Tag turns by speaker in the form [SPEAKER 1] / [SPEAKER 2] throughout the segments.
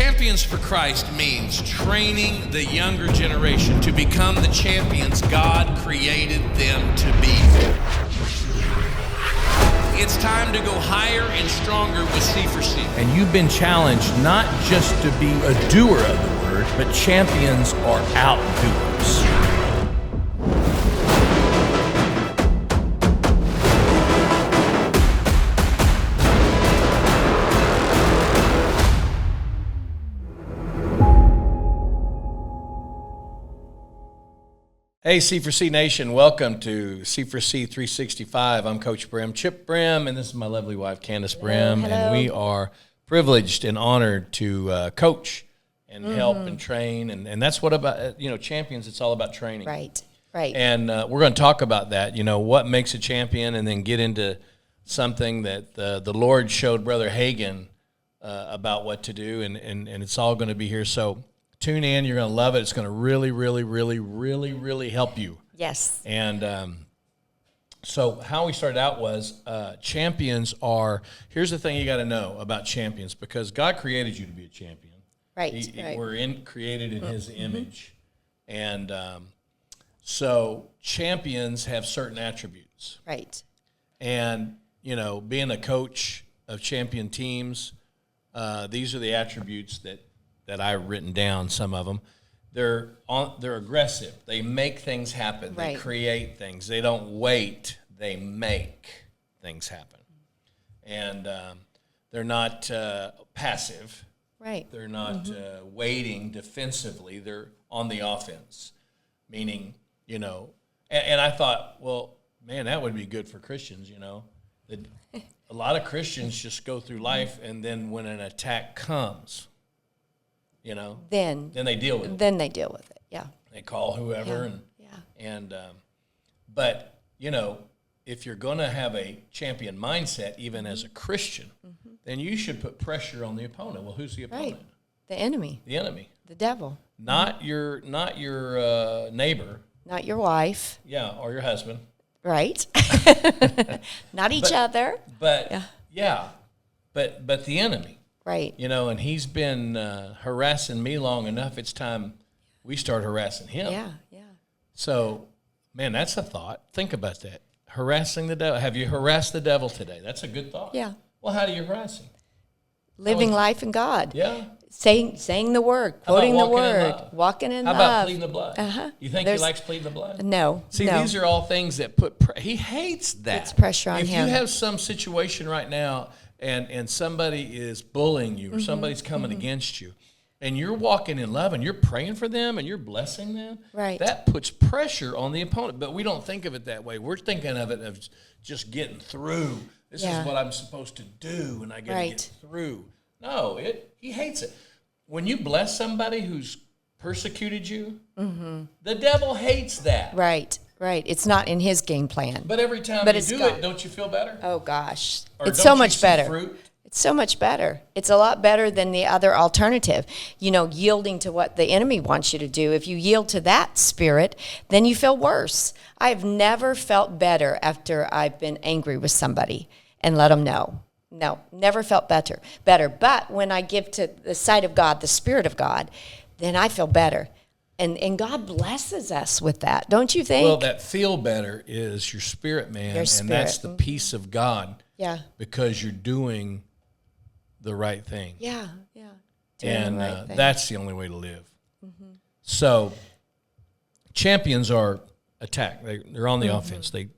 [SPEAKER 1] Champions for Christ means training the younger generation to become the champions God created them to be. It's time to go higher and stronger with C4C.
[SPEAKER 2] And you've been challenged not just to be a doer of the word, but champions are outdoers. Hey, C4C Nation, welcome to C4C 365. I'm Coach Brim, Chip Brim, and this is my lovely wife, Candace Brim.
[SPEAKER 3] Hello.
[SPEAKER 2] And we are privileged and honored to coach and help and train. And that's what about, champions, it's all about training.
[SPEAKER 3] Right.
[SPEAKER 2] And we're going to talk about that, what makes a champion, and then get into something that the Lord showed Brother Hagin about what to do, and it's all going to be here. So tune in. You're going to love it. It's going to really, really, really, really, really help you.
[SPEAKER 3] Yes.
[SPEAKER 2] And so how we started out was champions are, here's the thing you got to know about champions, because God created you to be a champion.
[SPEAKER 3] Right.
[SPEAKER 2] We're created in His image. And so champions have certain attributes.
[SPEAKER 3] Right.
[SPEAKER 2] And, being a coach of champion teams, these are the attributes that I've written down, some of them. They're aggressive. They make things happen.
[SPEAKER 3] Right.
[SPEAKER 2] They create things. They don't wait. They make things happen. And they're not passive.
[SPEAKER 3] Right.
[SPEAKER 2] They're not waiting defensively. They're on the offense, meaning, and I thought, well, man, that would be good for Christians, that a lot of Christians just go through life, and then when an attack comes, then they deal with it.
[SPEAKER 3] Then they deal with it. Yeah.
[SPEAKER 2] They call whoever, but if you're going to have a champion mindset, even as a Christian, then you should put pressure on the opponent. Well, who's the opponent?
[SPEAKER 3] Right. The enemy.
[SPEAKER 2] The enemy.
[SPEAKER 3] The devil.
[SPEAKER 2] Not your neighbor.
[SPEAKER 3] Not your wife.
[SPEAKER 2] Yeah, or your husband.
[SPEAKER 3] Right. Not each other.
[SPEAKER 2] But but the enemy.
[SPEAKER 3] Right.
[SPEAKER 2] And he's been harassing me long enough. It's time we start harassing him.
[SPEAKER 3] Yeah.
[SPEAKER 2] So, man, that's a thought. Think about that. Harassing the devil. Have you harassed the devil today? That's a good thought.
[SPEAKER 3] Yeah.
[SPEAKER 2] Well, how do you harass him?
[SPEAKER 3] Living life in God.
[SPEAKER 2] Yeah.
[SPEAKER 3] Saying the word, quoting the word, walking in
[SPEAKER 2] love.
[SPEAKER 3] love.
[SPEAKER 2] How about pleading the blood?
[SPEAKER 3] Uh-huh.
[SPEAKER 2] You think he likes pleading the blood?
[SPEAKER 3] No.
[SPEAKER 2] See,
[SPEAKER 3] no.
[SPEAKER 2] these are all things that he hates that.
[SPEAKER 3] Puts pressure on him.
[SPEAKER 2] If you have some situation right now and somebody is bullying you or somebody's coming against you, and you're walking in love and you're praying for them and you're blessing them,
[SPEAKER 3] right.
[SPEAKER 2] that puts pressure on the opponent. But we don't think of it that way. We're thinking of it as just getting through. This is what I'm supposed to do, and I got to get through. No, he hates it. When you bless somebody who's persecuted you, the devil hates that.
[SPEAKER 3] Right. It's not in his game plan.
[SPEAKER 2] But every time you do it, don't you feel better?
[SPEAKER 3] Oh, gosh.
[SPEAKER 2] Or
[SPEAKER 3] it's so much
[SPEAKER 2] see
[SPEAKER 3] better.
[SPEAKER 2] Fruit?
[SPEAKER 3] It's so much better. It's a lot better than the other alternative. Yielding to what the enemy wants you to do. If you yield to that spirit, then you feel worse. I've never felt better after I've been angry with somebody and let them know. No, never felt better. But when I give to the side of God, the Spirit of God, then I feel better. And God blesses us with that, don't you think?
[SPEAKER 2] Well, that feel better is your spirit, man.
[SPEAKER 3] Your spirit.
[SPEAKER 2] And that's the peace of God.
[SPEAKER 3] Yeah.
[SPEAKER 2] Because you're doing the right thing.
[SPEAKER 3] Yeah.
[SPEAKER 2] And that's the only way to live. So champions are attack. They're on the offense. They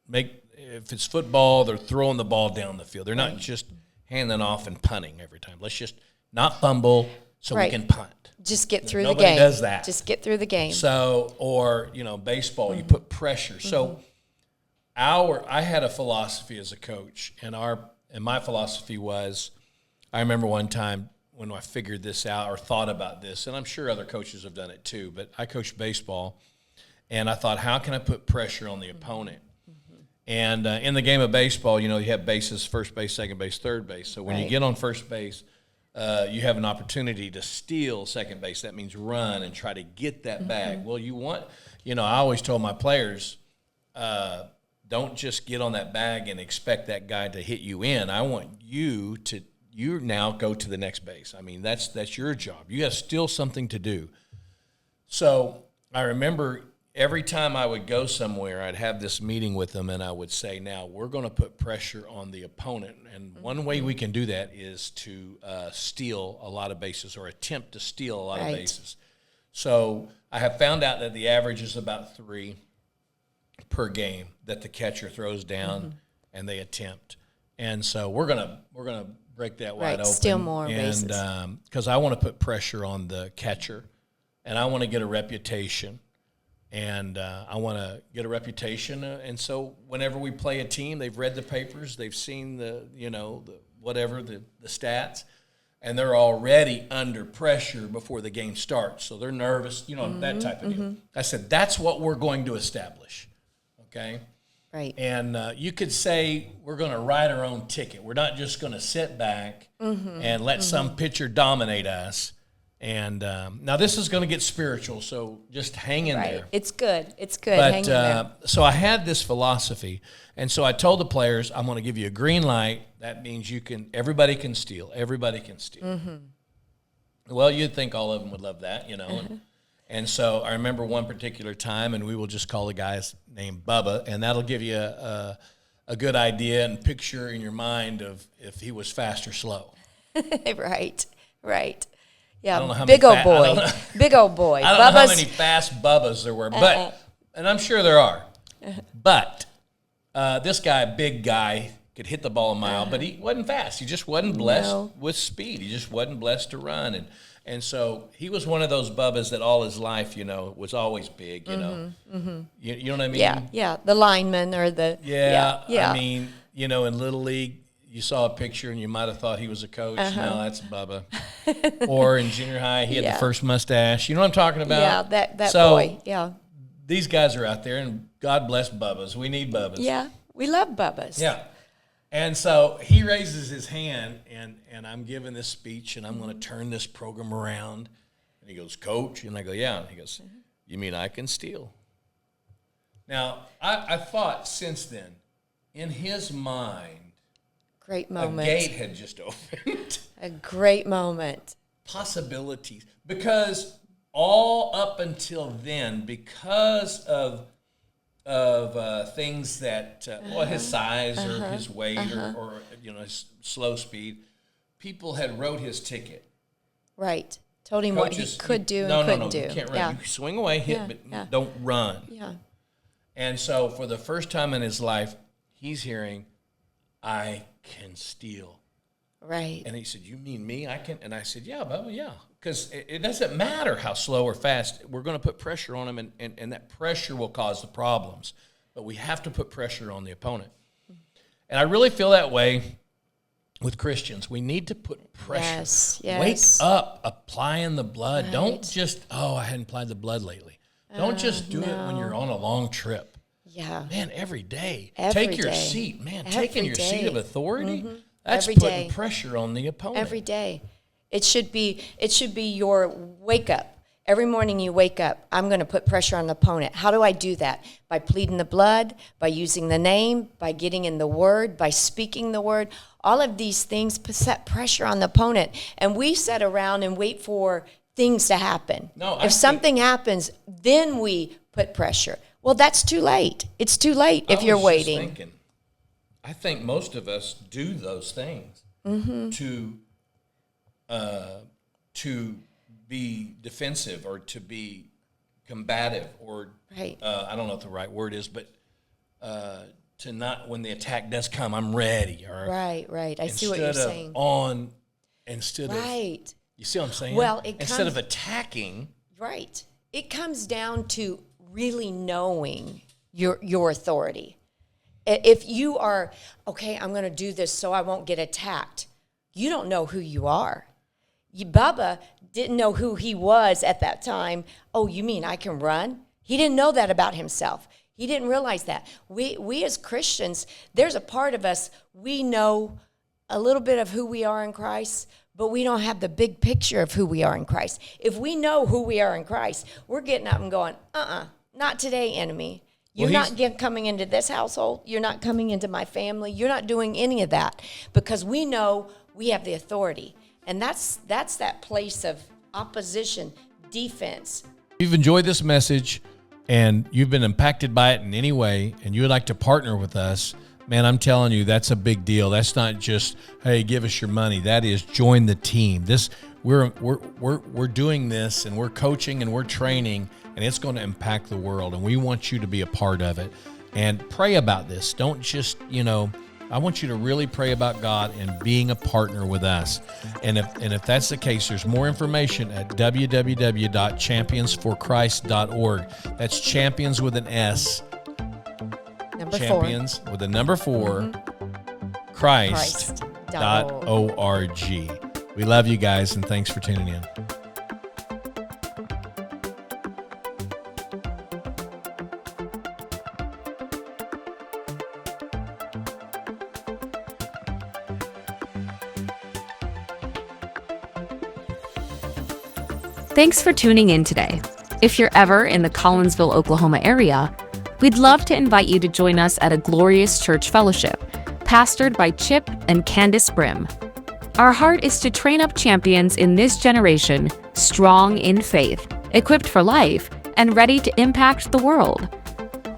[SPEAKER 2] make, if it's football, they're throwing the ball down the field. They're not just handing off and punting every time. Let's just not fumble so we can punt.
[SPEAKER 3] Just get through
[SPEAKER 2] Nobody
[SPEAKER 3] the game.
[SPEAKER 2] does that.
[SPEAKER 3] Just get through the game.
[SPEAKER 2] So, or, baseball, you put pressure. So I had a philosophy as a coach, and my philosophy was, I remember one time when I figured this out or thought about this, and I'm sure other coaches have done it too, but I coached baseball, and I thought, how can I put pressure on the opponent? And in the game of baseball, you have bases, first base, second base, third base. So when you get on first base, you have an opportunity to steal second base. That means run and try to get that bag. Well, I always told my players, don't just get on that bag and expect that guy to hit you in. I want you to you now go to the next base. I mean, that's your job. You have still something to do. So I remember every time I would go somewhere, I'd have this meeting with them, and I would say, now we're going to put pressure on the opponent. And one way we can do that is to steal a lot of bases or attempt to steal a lot of bases. So I have found out that the average is about 3 per game that the catcher throws down and they attempt. And so we're gonna break that wide open.
[SPEAKER 3] Steal more bases.
[SPEAKER 2] Because I want to put pressure on the catcher, and I want to get a reputation. And I want to get a reputation, and so whenever we play a team, they've read the papers, they've seen the stats, and they're already under pressure before the game starts. So they're nervous, that type of deal. I said, that's what we're going to establish, okay?
[SPEAKER 3] Right.
[SPEAKER 2] And you could say we're going to write our own ticket. We're not just going to sit back and let some pitcher dominate us. And now this is going to get spiritual, so just hang in there.
[SPEAKER 3] It's good. It's good.
[SPEAKER 2] But,
[SPEAKER 3] hang in there.
[SPEAKER 2] So I had this philosophy, and so I told the players, I'm going to give you a green light. That means everybody can steal. Everybody can steal. Well, you'd think all of them would love that, And so I remember one particular time, and we will just call the guy's name Bubba, and that'll give you a good idea and picture in your mind of if he was fast or slow.
[SPEAKER 3] Right. Yeah,
[SPEAKER 2] big old
[SPEAKER 3] boy. Big old boy.
[SPEAKER 2] I don't know how many fast Bubbas there were, and I'm sure there are. But this guy, big guy, could hit the ball a mile, but he wasn't fast. He just wasn't blessed with speed. He just wasn't blessed to run. And so he was one of those Bubbas that all his life, was always big, You know what I mean?
[SPEAKER 3] Yeah. The lineman or the... Yeah.
[SPEAKER 2] I mean, in Little League, you saw a picture and you might have thought he was a coach. No, that's Bubba. Or in junior high, he had the first mustache. You know what I'm talking about?
[SPEAKER 3] Yeah, that boy. Yeah.
[SPEAKER 2] These guys are out there, and God bless Bubbas. We need Bubbas.
[SPEAKER 3] Yeah, we love Bubbas.
[SPEAKER 2] Yeah. And so he raises his hand, and I'm giving this speech, and I'm going to turn this program around. And he goes, Coach? And I go, yeah. And he goes, you mean I can steal? Now, I thought since then, in his mind,
[SPEAKER 3] great moment.
[SPEAKER 2] A gate had just opened.
[SPEAKER 3] A great moment.
[SPEAKER 2] Possibilities. Because all up until then, because of things that, his size or his weight or his slow speed, people had wrote his ticket.
[SPEAKER 3] Right. Told him what he could do and couldn't do.
[SPEAKER 2] You can't run. You swing away, hit, but don't run.
[SPEAKER 3] Yeah.
[SPEAKER 2] And so for the first time in his life, he's hearing, I can steal.
[SPEAKER 3] Right.
[SPEAKER 2] And he said, you mean me? I can? And I said, yeah, Bubba, yeah. Because it doesn't matter how slow or fast. We're going to put pressure on him, and that pressure will cause the problems. But we have to put pressure on the opponent. And I really feel that way with Christians. We need to put pressure.
[SPEAKER 3] Yes.
[SPEAKER 2] Wake up, applying the blood. Right. Don't just, I hadn't applied the blood lately. Don't just do it when you're on a long trip.
[SPEAKER 3] Yeah.
[SPEAKER 2] Man, every day.
[SPEAKER 3] Take
[SPEAKER 2] your seat. Man,
[SPEAKER 3] every
[SPEAKER 2] taking your seat of authority, that's
[SPEAKER 3] every
[SPEAKER 2] putting
[SPEAKER 3] day.
[SPEAKER 2] Pressure on the opponent.
[SPEAKER 3] Every day. It should be your wake up. Every morning you wake up, I'm going to put pressure on the opponent. How do I do that? By pleading the blood, by using the name, by getting in the word, by speaking the word. All of these things set pressure on the opponent. And we sit around and wait for things to happen. If something happens, then we put pressure. Well, that's too late. It's too late if you're waiting.
[SPEAKER 2] I think most of us do those things to be defensive or to be combative or I don't know what the right word is, but to not, when the attack does come, I'm ready. Or
[SPEAKER 3] right. I see what you're saying.
[SPEAKER 2] Instead of you see what I'm saying?
[SPEAKER 3] Well,
[SPEAKER 2] instead of attacking.
[SPEAKER 3] Right. It comes down to really knowing your authority. If you are, I'm going to do this so I won't get attacked, you don't know who you are. Bubba didn't know who he was at that time. Oh, you mean I can run? He didn't know that about himself. He didn't realize that. We as Christians, there's a part of us, we know a little bit of who we are in Christ, but we don't have the big picture of who we are in Christ. If we know who we are in Christ, we're getting up and going, not today, enemy. You're not coming into this household. You're not coming into my family. You're not doing any of that, because we know We have the authority. And that's that place of opposition, defense.
[SPEAKER 2] If you've enjoyed this message and you've been impacted by it in any way and you would like to partner with us, man, I'm telling you, that's a big deal. That's not just, hey, give us your money. That is join the team. We're doing this, and we're coaching and we're training, and it's going to impact the world, and we want you to be a part of it. And pray about this. Don't just, I want you to really pray about God and being a partner with us. And if that's the case, there's more information at www.championsforchrist.org. That's champions with an S. Champions with a number 4, Christ.org. We love you guys, and thanks for tuning in.
[SPEAKER 4] Thanks for tuning in today. If you're ever in the Collinsville, Oklahoma area, we'd love to invite you to join us at a glorious church fellowship, pastored by Chip and Candace Brim. Our heart is to train up champions in this generation, strong in faith, equipped for life, and ready to impact the world.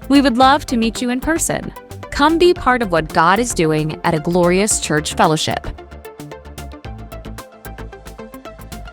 [SPEAKER 4] We would love to meet you in person. Come be part of what God is doing at a glorious church fellowship.